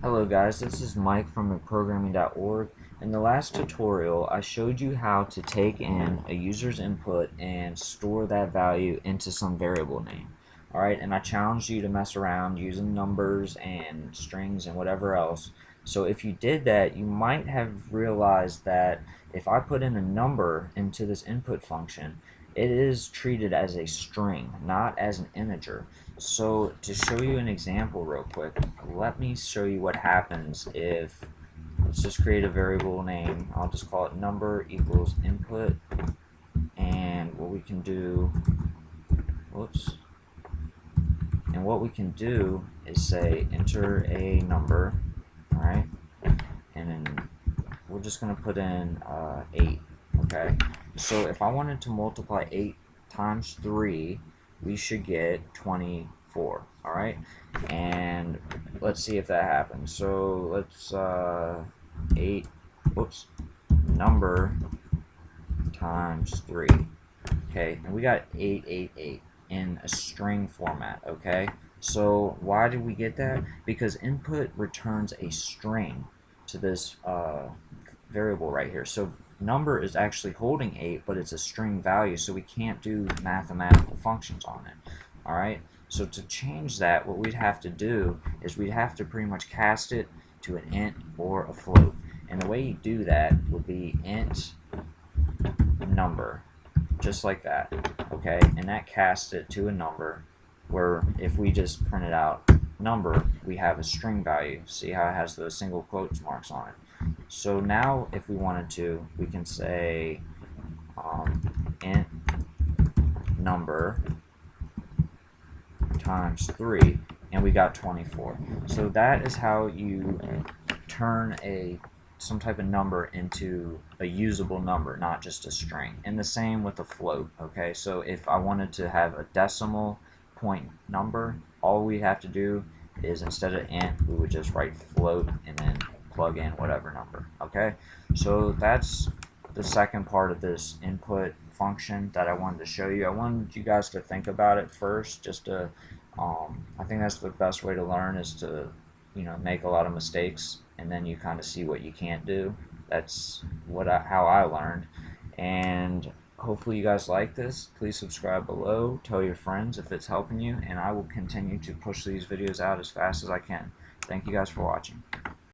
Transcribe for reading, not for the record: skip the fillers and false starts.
Hello guys, this is Mike from McProgramming.org. In the last tutorial, I showed you how to take in a user's input and store that value into some variable name. Alright, and I challenged you to mess around using numbers and strings and whatever else. So if you did that, you might have realized that if I put in a number into this input function, it is treated as a string, not as an integer. So to show you an example real quick, let me show you what happens if, let's just create a variable name, I'll just call it number equals input, and what we can do, whoops, and what we can do is say enter a number, alright, and then we're just going to put in 8, okay? So if I wanted to multiply 8 times 3, we should get 24, alright? And let's see if that happens. So let's 8, whoops, number times 3, okay? And we got 888 in a string format, okay? So why did we get that? Because input returns a string to this variable right here. So number is actually holding 8, but it's a string value, so we can't do mathematical functions on it. Alright, so to change that, what we'd have to do is we'd have to pretty much cast it to an int or a float. And the way you do that would be int number, just like that, okay? And that casts it to a number, where if we just print it out number, we have a string value. See how it has those single quotes marks on it. So now if we wanted to, we can say int number times 3, and we got 24. So that is how you turn some type of number into a usable number, not just a string. And the same with a float, okay? So if I wanted to have a decimal point number, all we have to do is instead of int, we would just write float and then plug in whatever number, okay? So that's the second part of this input function that I wanted to show you. I wanted you guys to think about it first, just to I think that's the best way to learn, is to make a lot of mistakes, and then you kind of see what you can't do. That's how I learned, and hopefully you guys like this. Please subscribe below, tell your friends if it's helping you, and I will continue to push these videos out as fast as I can. Thank you guys for watching.